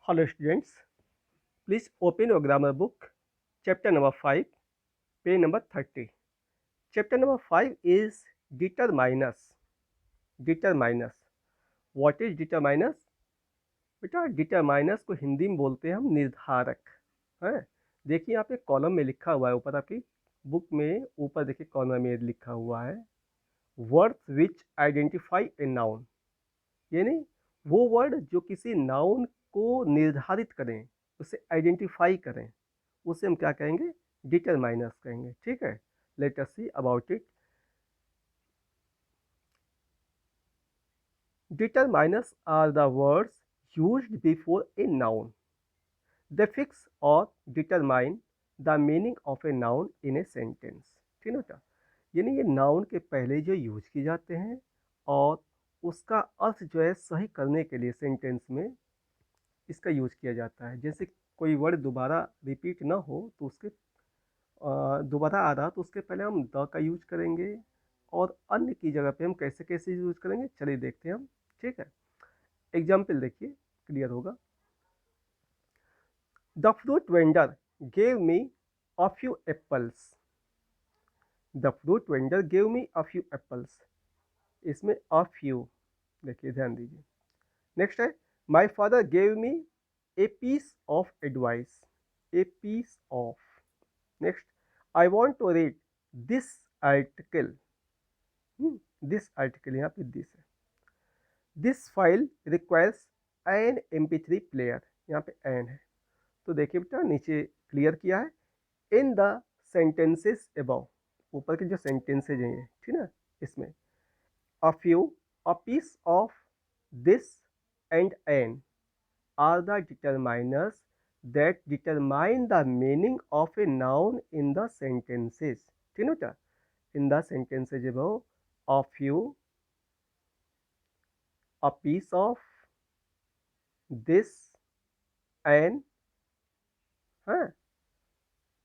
Hello students, please open your grammar book, chapter number 5, page number 30. Chapter number 5 is determinus. Determinus. What is determinus? बेटा डिटरमाइनस को हिंदी में बोलते हैं हम निर्धारक। है देखिए यहाँ पे कॉलम में लिखा हुआ है, ऊपर आपकी बुक में ऊपर देखिए कॉर्नर में लिखा हुआ है words which identify a noun, यानी वो वर्ड जो किसी नाउन को निर्धारित करें, उसे आइडेंटिफाई करें, उसे हम क्या कहेंगे? डिटरमाइनर्स कहेंगे। ठीक है, let us see about it. Determiners are the words used before a noun. They fix or determine the meaning of a noun in a sentence. ठीक है बेटा, यानी ये नाउन के पहले जो यूज किए जाते हैं और उसका अर्थ जो है सही करने के लिए सेंटेंस में इसका यूज किया जाता है। जैसे कोई वर्ड दोबारा रिपीट ना हो तो उसके दोबारा आ रहा तो उसके पहले हम द का यूज करेंगे, और अन्य की जगह पे हम कैसे कैसे यूज करेंगे चलिए देखते हैं हम। ठीक है, एग्जाम्पल देखिए, क्लियर होगा। The fruit vendor gave me a few apples. The fruit vendor gave me a few apples, इसमें अ फ्यू देखिए, ध्यान दीजिए। नेक्स्ट है my father gave me a piece of advice. A piece of. Next, I want to read this article. This article, यहाँ पे this है। This file requires an MP3 player, यहाँ पे एन है। तो देखिए बेटा नीचे क्लियर किया है, इन द सेंटेंसेस अबव, ऊपर के जो सेंटेंसेज हैं ये, ठीक है, इसमें a few, a piece of, this and an are the determiners that determine the meaning of a noun in the sentences. ठीक है बेटा, in the sentences above, a few, a piece of, this and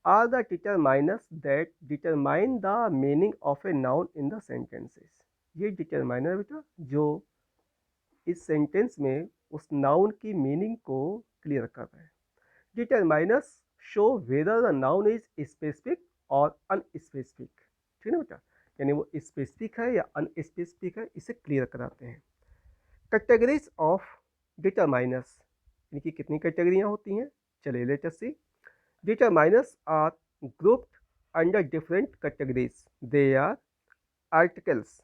are the determiners that determine the meaning of a noun in the sentences. ये determiner बेटा जो इस sentence में उस noun की मीनिंग को क्लियर कर रहे हैं। Determiners show whether the noun is specific और अनस्पेसिफिक। ठीक है बेटा, यानी वो स्पेसिफिक है या अनस्पेसिफिक है, इसे क्लियर कराते हैं। कैटेगरीज ऑफ डिटरमाइनर्स, इनकी कितनी कैटेगरियां होती हैं चलिए let us see. Determiners are grouped under different categories. They are articles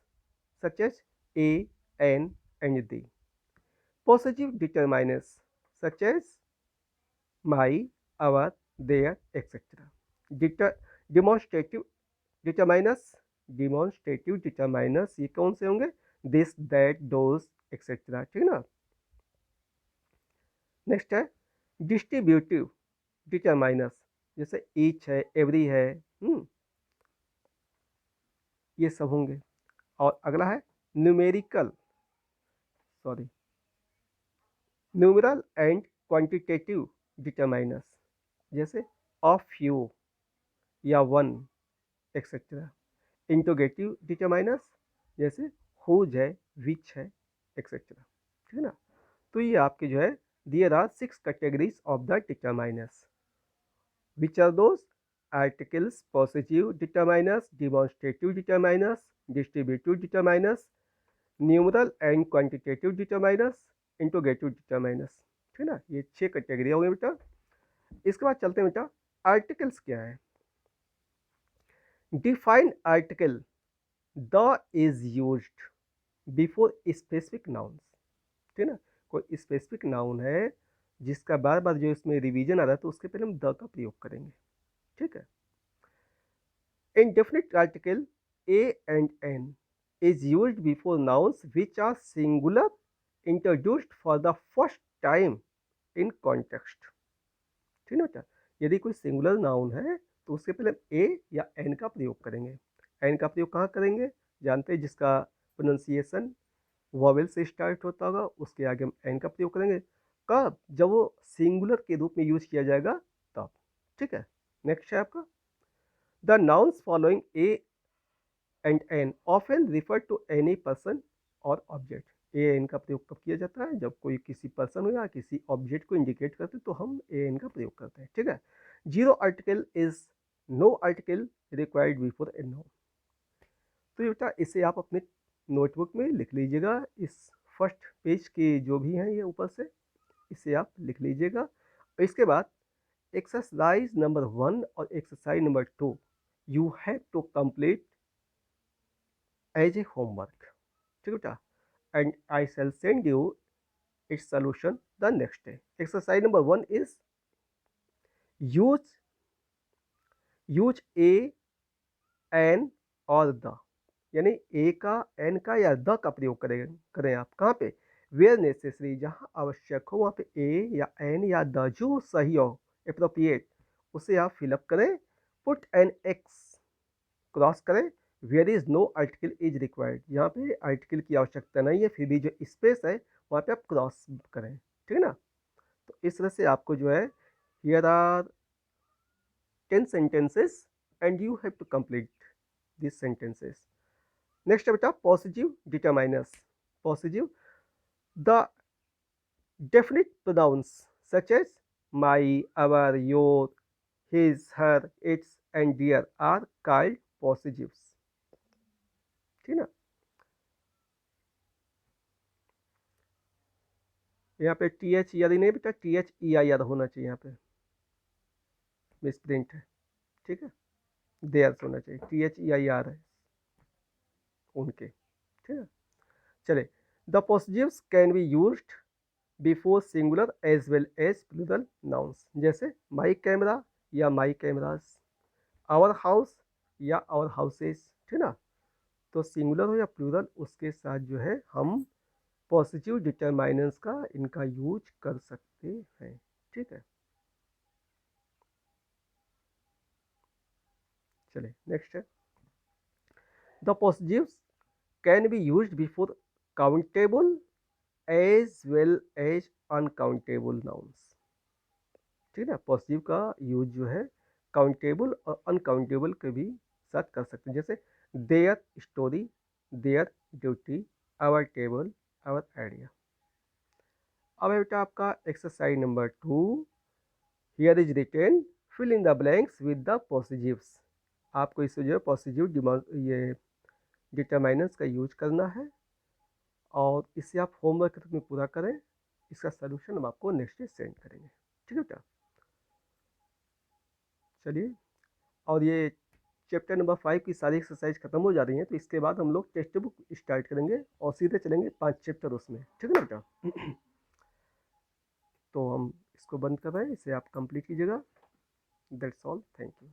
such as a, an and the. Possessive determiners such as my, our, their, etc. Demonstrative determiners, ये कौन से होंगे? This, that, those, etc. ठीक है ना। Next है distributive determiners, जैसे each है, एवरी है, ये सब होंगे। और अगला है numerical, sorry, numeral and quantitative determiners, जैसे अ फ्यू या वन एक्सेट्रा। इंटोगेटिव डिटरमाइनर्स जैसे हुज है, विच है, एक्सेट्रा। ठीक है ना। तो ये आपके जो है there are 6 categories of the determiners. Which are those? Articles, possessive determiners, demonstrative determiners, distributive determiners, numeral and quantitative determiners, interrogative determiners. ठीक है ना, ये 6 कैटेगरी हो गई बेटा। इसके बाद चलते हैं बेटा, आर्टिकल्स क्या है। Define article, the is used before specific nouns. ठीक है ना, कोई स्पेसिफिक नाउन है जिसका बार बार जो इसमें रिवीजन आ रहा है तो उसके पहले हम द का प्रयोग करेंगे। ठीक है। Indefinite article a and an is used before nouns which are singular introduced for the first time in context। ठीक है बेटा, यदि कोई सिंगुलर नाउन है तो उसके पहले ए या एन का प्रयोग करेंगे। एन का प्रयोग कहाँ करेंगे? जानते हैं, जिसका प्रोनाउंसिएशन वॉवेल से स्टार्ट होता होगा उसके आगे हम एन का प्रयोग करेंगे। कब? जब वो सिंगुलर के रूप में यूज किया जाएगा तब। ठीक है। नेक्स्ट है आपका the nouns following a and n often refer to any person or object। A an का प्रयोग कब किया जाता है? जब कोई किसी पर्सन हो या किसी ऑब्जेक्ट को इंडिकेट करते तो हम ए एन का प्रयोग करते हैं, ठीक है। Zero article is no article required before a noun. तो ये बेटा इसे आप अपने नोटबुक में लिख लीजिएगा, इस फर्स्ट पेज के जो भी हैं ये ऊपर से इसे आप लिख लीजिएगा। और इसके बाद एक्सरसाइज नंबर 1 और exercise number 2 you have to complete as a homework, ठीक है बेटा, and I shall send you its solution the next day. Exercise number 1 is use use a an और द, यानी ए का एन का या the का प्रयोग करें आप कहाँ पे? वेयर नेसेसरी, जहाँ आवश्यक हो वहाँ पे ए या एन या द जो सही हो अप्रोप्रिएट उसे आप फिलअप करें। पुट एन एक्स, क्रॉस करें। Where is no article is required, यहाँ पे आर्टिकल की आवश्यकता नहीं है, फिर भी जो स्पेस है वहाँ पे आप क्रॉस करें, ठीक है ना। तो इस तरह से आपको जो है here are 10 sentences and you have to complete these sentences. Next है बेटा positive determiners. Positive, the definite pronouns such as my, our, your, his, her, its and their are called possessives, ठीक ना। यहाँ पे टी एच ई आर नहीं बेटा, T H E I are होना चाहिए, यहाँ पे मिसप्रिंट है, ठीक है, देयर्स होना चाहिए, T H E I R है उनके, ठीक है। चले, the possessives can be used before singular as well as plural nouns, जैसे माई कैमरा या माई कैमराज, आवर हाउस या आवर हाउसेस, ठीक ना। तो सिंगुलर हो या प्लूरल उसके साथ जो है हम पॉजिटिव डिटरमाइनेंट्स का इनका यूज कर सकते हैं, ठीक है। चले नेक्स्ट है, the possessives can be used before countable as well as uncountable nouns, ठीक है। पॉजिटिव का यूज जो है काउंटेबल और अनकाउंटेबल के भी साथ कर सकते हैं, जैसे their story, their duty, our table, our idea. अब है बेटा आपका exercise number 2, here is written fill in the blanks with the possessives. आपको इससे जो है पॉजिटिव ये डिटरमाइनेंट्स का यूज करना है और इसे आप होमवर्क के रूप में पूरा करें। इसका सलूशन हम आपको नेक्स्ट डे सेंड करेंगे, ठीक है बेटा। चलिए, और ये चैप्टर नंबर 5 की सारी एक्सरसाइज खत्म हो जा रही हैं, तो इसके बाद हम लोग टेक्स्ट बुक स्टार्ट करेंगे और सीधे चलेंगे 5 चैप्टर उसमें, ठीक है ना बेटा। तो हम इसको बंद कर रहे हैं, इसे आप कंप्लीट कीजिएगा। That's all, thank you.